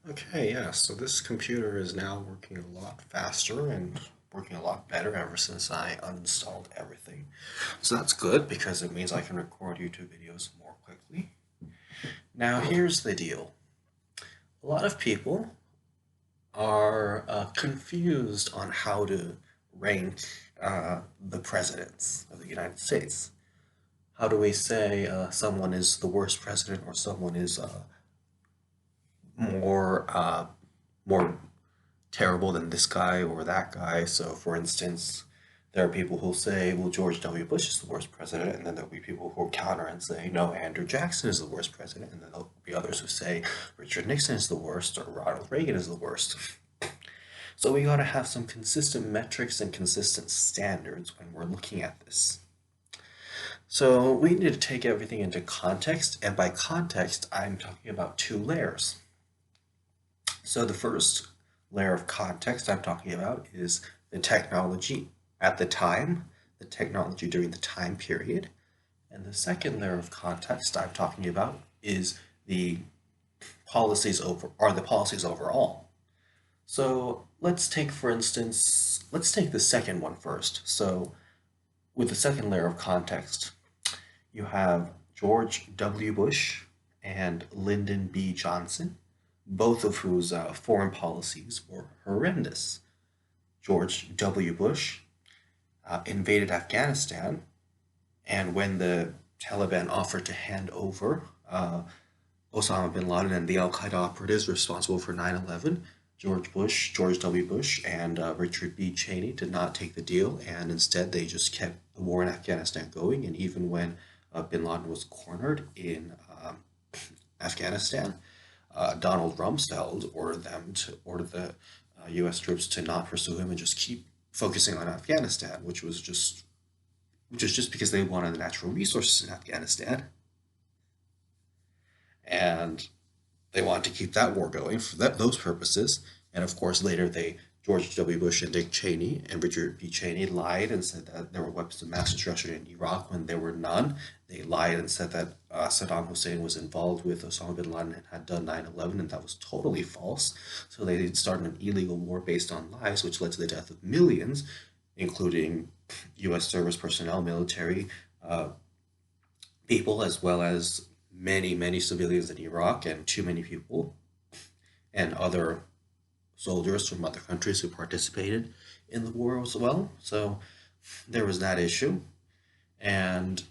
Okay, yeah, so this computer is now working a lot faster and working a lot better ever since I uninstalled everything. So that's good because it means I can record YouTube videos more quickly. Now, here's the deal. A lot of people are confused on how to rank the presidents of the United States. How do we say someone is the worst president or someone is more more terrible than this guy or that guy? So, for instance, there are people who'll say, well, George W. Bush is the worst president, and then there'll be people who'll counter and say, no, Andrew Jackson is the worst president, and then there'll be others who say Richard Nixon is the worst or Ronald Reagan is the worst. So we gotta have some consistent metrics and consistent standards when we're looking at this. So we need to take everything into context, and by context, I'm talking about two layers. So the first layer of context I'm talking about is the technology at the time, the technology during the time period. And the second layer of context I'm talking about is the the policies overall. So let's take, for instance, let's take the second one first. So with the second layer of context, you have George W. Bush and Lyndon B. Johnson, both of whose foreign policies were horrendous. George W. Bush invaded Afghanistan, and when the Taliban offered to hand over Osama bin Laden and the Al Qaeda operatives responsible for 9/11, George W. Bush, and Richard B. Cheney did not take the deal, and instead they just kept the war in Afghanistan going. And even when bin Laden was cornered in Afghanistan, Donald Rumsfeld ordered the U.S. troops to not pursue him and just keep focusing on Afghanistan, which is just because they wanted the natural resources in Afghanistan, and they wanted to keep that war going for those purposes. And of course, later George W. Bush and Dick Cheney and Richard B. Cheney lied and said that there were weapons of mass destruction in Iraq when there were none. They lied and said that Saddam Hussein was involved with Osama bin Laden and had done 9/11, and that was totally false. So they started an illegal war based on lies, which led to the death of millions, including U.S. service personnel, military people, as well as many, many civilians in Iraq, and too many people and other soldiers from other countries who participated in the war as well. So there was that issue. And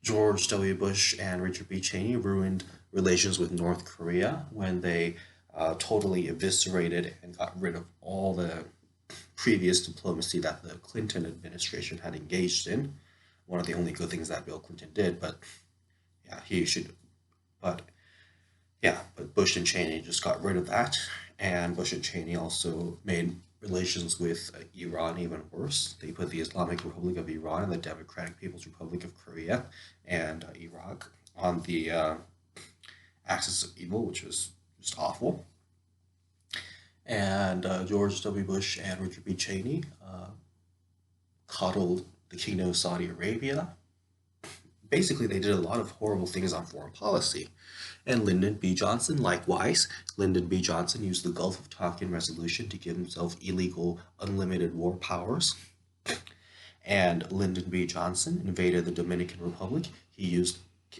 George W. Bush and Richard B. Cheney ruined relations with North Korea when they totally eviscerated and got rid of all the previous diplomacy that the Clinton administration had engaged in. One of the only good things that Bill Clinton did, but yeah, he should. But but Bush and Cheney just got rid of that, and Bush and Cheney also made relations with Iran even worse. They put the Islamic Republic of Iran and the Democratic People's Republic of Korea and Iraq on the axis of evil, which was just awful. And George W. Bush and Richard B. Cheney coddled the Kingdom of Saudi Arabia. Basically, they did a lot of horrible things on foreign policy. And Lyndon B. Johnson, likewise, Lyndon B. Johnson used the Gulf of Tonkin resolution to give himself illegal, unlimited war powers. And Lyndon B. Johnson invaded the Dominican Republic.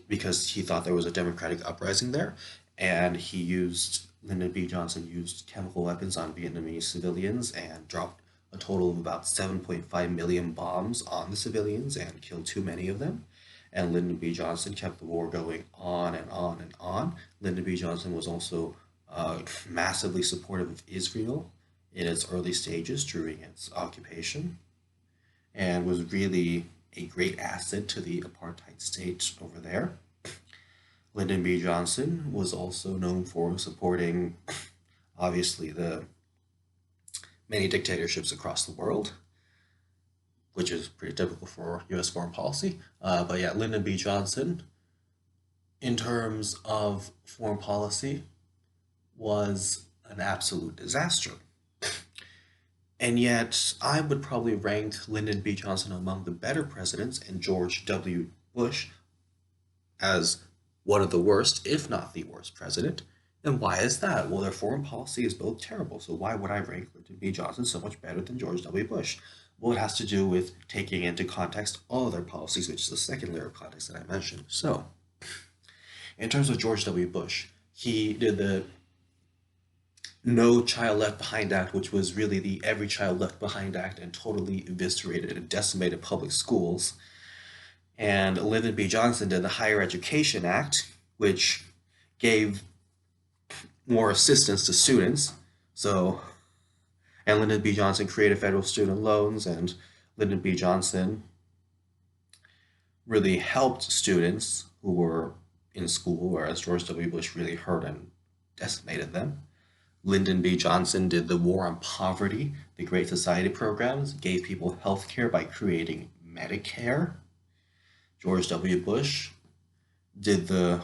Because he thought there was a democratic uprising there, and Lyndon B. Johnson used chemical weapons on Vietnamese civilians and dropped a total of about 7.5 million bombs on the civilians and killed too many of them. And Lyndon B. Johnson kept the war going on and on and on. Lyndon B. Johnson was also massively supportive of Israel in its early stages during its occupation, and was really a great asset to the apartheid state over there. Lyndon B. Johnson was also known for supporting, obviously, the many dictatorships across the world, which is pretty typical for U.S. foreign policy. But yeah, Lyndon B. Johnson, in terms of foreign policy, was an absolute disaster. And yet, I would probably rank Lyndon B. Johnson among the better presidents and George W. Bush as one of the worst, if not the worst president. And why is that? Well, their foreign policy is both terrible, so why would I rank Lyndon B. Johnson so much better than George W. Bush? Well, it has to do with taking into context all of their policies, which is the second layer of context that I mentioned. So, in terms of George W. Bush, he did the No Child Left Behind Act, which was really the Every Child Left Behind Act, and totally eviscerated and decimated public schools. And Lyndon B. Johnson did the Higher Education Act, which gave more assistance to students. So, and Lyndon B. Johnson created federal student loans, and Lyndon B. Johnson really helped students who were in school, whereas George W. Bush really hurt and decimated them. Lyndon B. Johnson did the War on Poverty, the Great Society programs, gave people health care by creating Medicare. George W. Bush did the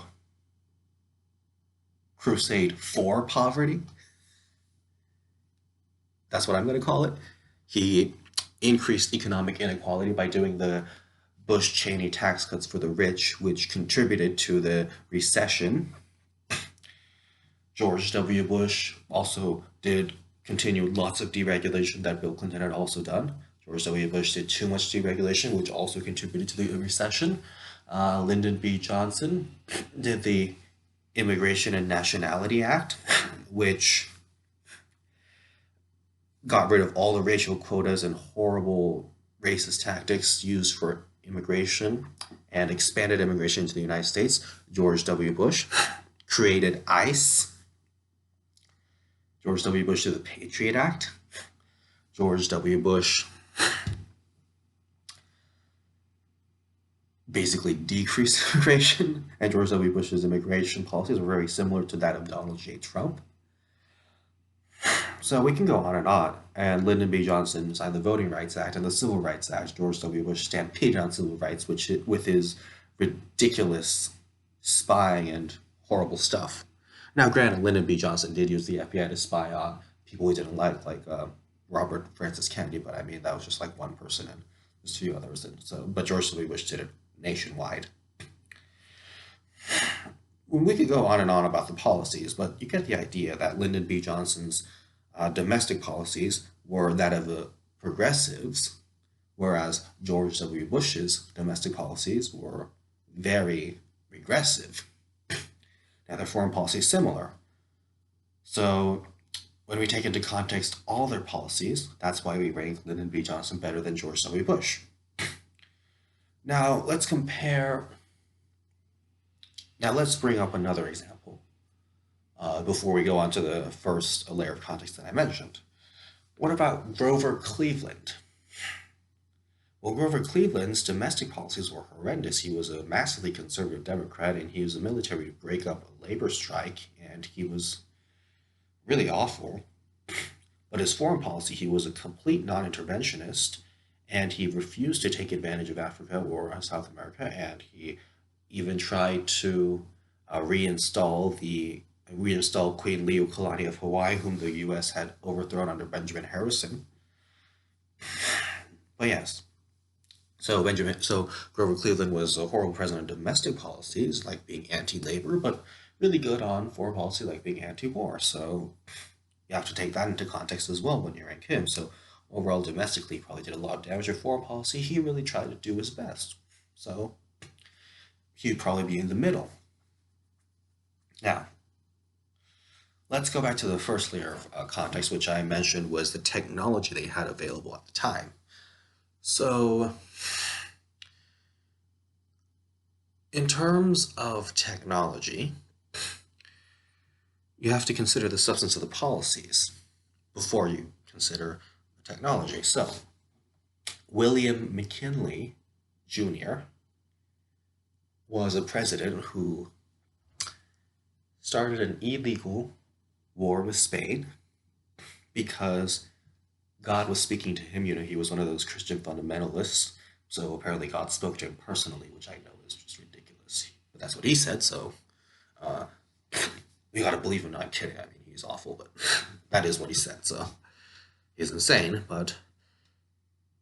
crusade for poverty. That's what I'm going to call it. He increased economic inequality by doing the Bush Cheney tax cuts for the rich, which contributed to the recession. George W. Bush also did continued lots of deregulation that Bill Clinton had also done. George W. Bush did too much deregulation, which also contributed to the recession. Lyndon B. Johnson did the Immigration and Nationality Act, which got rid of all the racial quotas and horrible racist tactics used for immigration and expanded immigration into the United States. George W. Bush created ICE. George W. Bush did the Patriot Act. George W. Bush basically decreased immigration, and George W. Bush's immigration policies were very similar to that of Donald J. Trump. So we can go on and on. And Lyndon B. Johnson signed the Voting Rights Act and the Civil Rights Act. George W. Bush stampeded on civil rights, which with his ridiculous spying and horrible stuff. Now, granted, Lyndon B. Johnson did use the FBI to spy on people he didn't like Robert Francis Kennedy, but I mean that was just like one person and there's a few others. And so, but George W. Bush did it nationwide. We could go on and on about the policies, but you get the idea that Lyndon B. Johnson's domestic policies were that of the progressives, whereas George W. Bush's domestic policies were very regressive. Now, their foreign policy is similar. So, when we take into context all their policies, that's why we rank Lyndon B. Johnson better than George W. Bush. Now, let's compare. Now, let's bring up another example before we go on to the first layer of context that I mentioned. What about Grover Cleveland? Well, Grover Cleveland's domestic policies were horrendous. He was a massively conservative Democrat, and he used the military to break up a labor strike, and he was really awful. But his foreign policy, he was a complete non-interventionist, and he refused to take advantage of Africa or South America, and he even tried to reinstall Queen Leokalani of Hawaii, whom the U.S. had overthrown under Benjamin Harrison. But yes, so Grover Cleveland was a horrible president of domestic policies, like being anti-labor, but really good on foreign policy, like being anti-war. So you have to take that into context as well when you rank him. So overall, domestically, he probably did a lot of damage to foreign policy. He really tried to do his best. So he'd probably be in the middle. Now, let's go back to the first layer of context, which I mentioned was the technology they had available at the time. So, in terms of technology, you have to consider the substance of the policies before you consider the technology. So, William McKinley Jr. was a president who started an illegal war with Spain because God was speaking to him. You know, he was one of those Christian fundamentalists. So apparently God spoke to him personally, which I know is just ridiculous. But that's what he said, so we gotta believe him. No, I'm kidding. I mean, he's awful, but that is what he said, so he's insane. But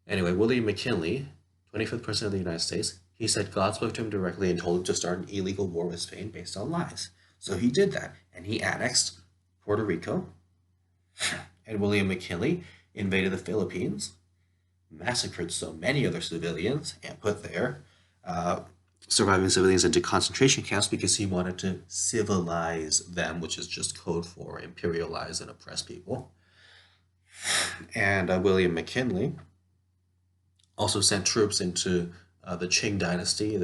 anyway, William McKinley, 25th President of the United States, he said God spoke to him directly and told him to start an illegal war with Spain based on lies. So he did that, and he annexed Puerto Rico, and William McKinley invaded the Philippines, massacred so many other civilians, and put their uh, surviving civilians into concentration camps because he wanted to civilize them, which is just code for imperialize and oppress people. And William McKinley also sent troops into the Qing dynasty,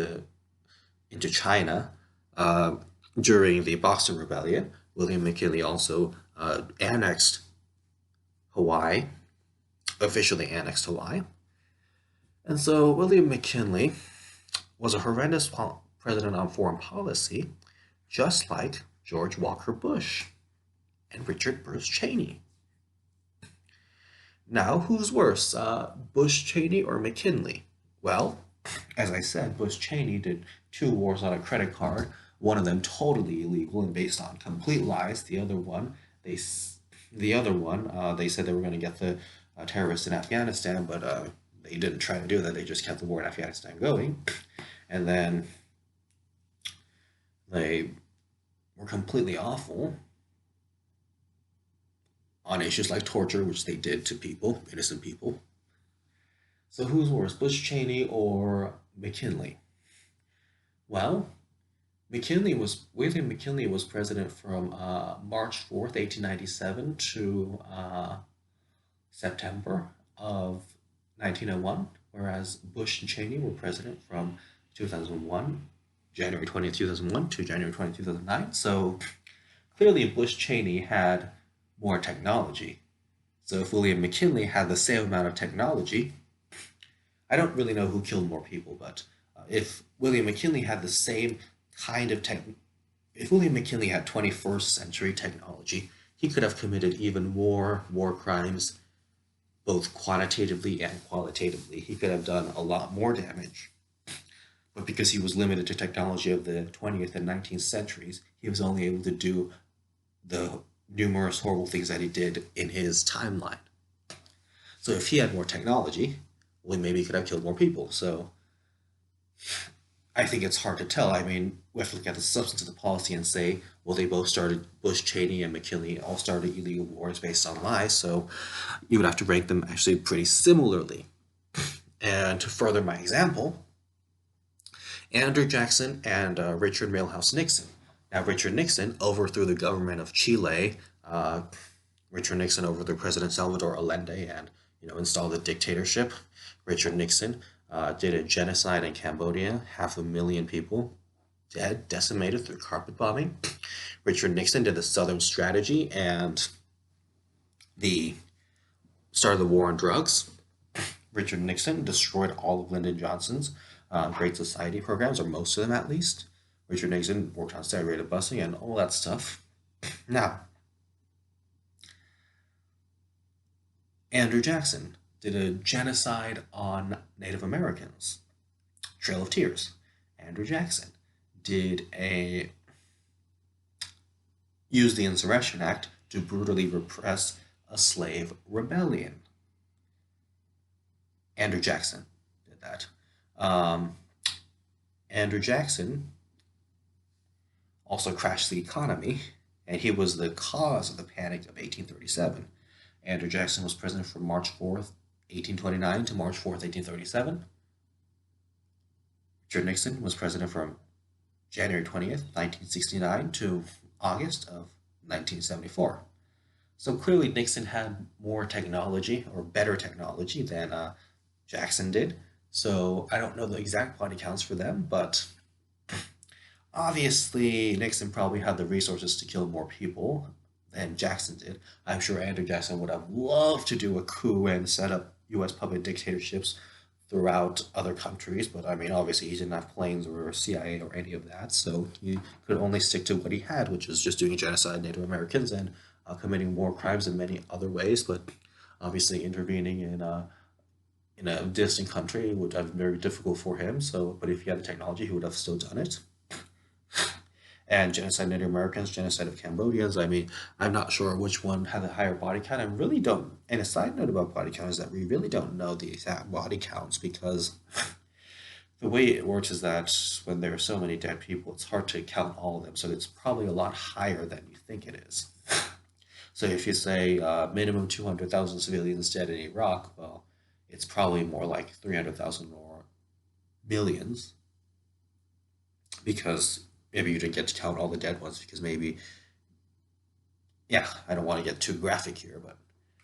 into China uh, during the Boston Rebellion. William McKinley also annexed Hawaii, officially annexed Hawaii. And so William McKinley was a horrendous president on foreign policy, just like George Walker Bush and Richard Bruce Cheney. Now, who's worse, Bush Cheney or McKinley? Well, as I said, Bush Cheney did 2 wars on a credit card. One of them totally illegal and based on complete lies. They said they were going to get the terrorists in Afghanistan, but they didn't try to do that. They just kept the war in Afghanistan going, and then they were completely awful on issues like torture, which they did to people, innocent people. So who's worse, Bush Cheney or McKinley? Well, William McKinley was president from March 4th, 1897 to September of 1901, whereas Bush and Cheney were president from 2001, January 20th, 2001 to January 20th, 2009. So clearly Bush Cheney had more technology. So if William McKinley had the same amount of technology, I don't really know who killed more people, but if William McKinley had the same kind of if William McKinley had 21st century technology, he could have committed even more war crimes, both quantitatively and qualitatively. He could have done a lot more damage. But because he was limited to technology of the 20th and 19th centuries, he was only able to do the numerous horrible things that he did in his timeline. So if he had more technology, well, maybe he could have killed more people. So I think it's hard to tell. I mean, we have to look at the substance of the policy and say, well, they both started, Bush, Cheney, and McKinley all started illegal wars based on lies, so you would have to rank them actually pretty similarly. And to further my example, Andrew Jackson and Richard Milhous Nixon. Now, Richard Nixon overthrew the government of Chile. Richard Nixon overthrew President Salvador Allende and installed a dictatorship. Richard Nixon did a genocide in Cambodia, 500,000 people dead, decimated through carpet bombing. Richard Nixon did the Southern Strategy and the start of the war on drugs. Richard Nixon destroyed all of Lyndon Johnson's Great Society programs, or most of them at least. Richard Nixon worked on segregated busing and all that stuff. Now, Andrew Jackson did a genocide on Native Americans. Trail of Tears. Andrew Jackson used the Insurrection Act to brutally repress a slave rebellion. Andrew Jackson did that. Andrew Jackson also crashed the economy, and he was the cause of the Panic of 1837. Andrew Jackson was president from March 4th, 1829 to March 4th, 1837. Richard Nixon was president from January 20th, 1969 to August of 1974. So clearly Nixon had more technology, or better technology, than Jackson did. So I don't know the exact body counts for them, but obviously Nixon probably had the resources to kill more people than Jackson did. I'm sure Andrew Jackson would have loved to do a coup and set up U.S. puppet dictatorships throughout other countries, but I mean, obviously he didn't have planes or CIA or any of that, so he could only stick to what he had, which was just doing genocide Native Americans and committing war crimes in many other ways, but obviously intervening in a distant country would have been very difficult for him. So, but if he had the technology, he would have still done it. And genocide Native Americans, genocide of Cambodians. I mean, I'm not sure which one had the higher body count. I really don't. And a side note about body count is that we really don't know the exact body counts because the way it works is that when there are so many dead people, it's hard to count all of them. So it's probably a lot higher than you think it is. So if you say minimum 200,000 civilians dead in Iraq, well, it's probably more like 300,000 or millions, because maybe you didn't get to count all the dead ones because maybe, yeah, I don't want to get too graphic here, but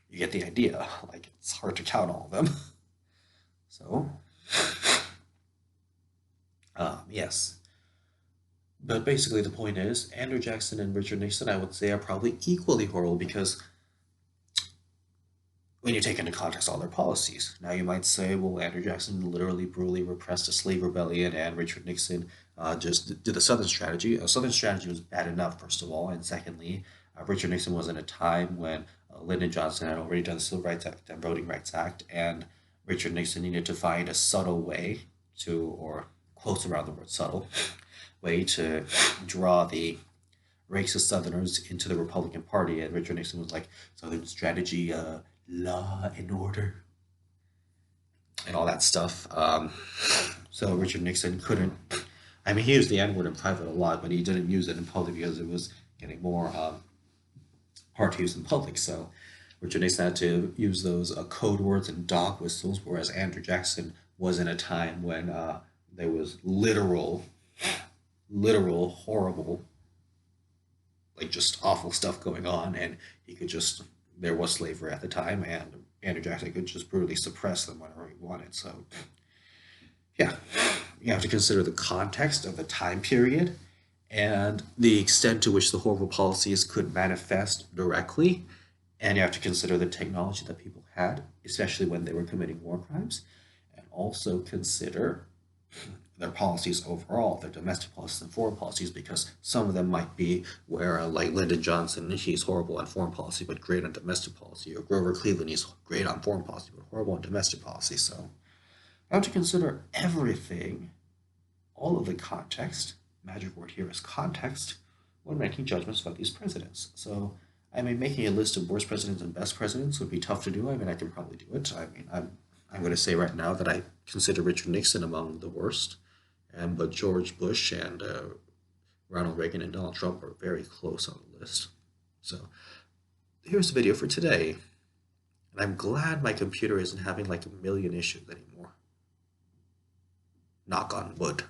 you get the idea. Like, it's hard to count all of them. So, yes. But basically, the point is, Andrew Jackson and Richard Nixon, I would say, are probably equally horrible because when you take into context all their policies. Now, you might say, well, Andrew Jackson literally brutally repressed a slave rebellion, and Richard Nixon just did the Southern strategy. A Southern strategy was bad enough, first of all, and secondly, Richard Nixon was in a time when Lyndon Johnson had already done the Civil Rights Act and Voting Rights Act, and Richard Nixon needed to find a subtle way to, or close around the word subtle, way to draw the racist Southerners into the Republican Party. And Richard Nixon was like, Southern strategy, law and order, and all that stuff. So Richard Nixon couldn't. I mean, he used the N word in private a lot, but he didn't use it in public because it was getting more hard to use in public. So Richard Nixon had to use those code words and dog whistles, whereas Andrew Jackson was in a time when there was literal, horrible, like just awful stuff going on, and he could just, there was slavery at the time, and Andrew Jackson could just brutally suppress them whenever he wanted. So, yeah, you have to consider the context of the time period and the extent to which the horrible policies could manifest directly, and you have to consider the technology that people had, especially when they were committing war crimes, and also consider their policies overall, their domestic policies and foreign policies, because some of them might be where, like Lyndon Johnson, he's horrible on foreign policy but great on domestic policy, or Grover Cleveland, he's great on foreign policy but horrible on domestic policy. So I have to consider everything, all of the context. Magic word here is context when making judgments about these presidents. So I mean, making a list of worst presidents and best presidents would be tough to do. I mean, I can probably do it. I mean, I'm going to say right now that I consider Richard Nixon among the worst, and but George Bush and Ronald Reagan and Donald Trump are very close on the list. So here's the video for today, and I'm glad my computer isn't having like a million issues anymore. Knock on wood.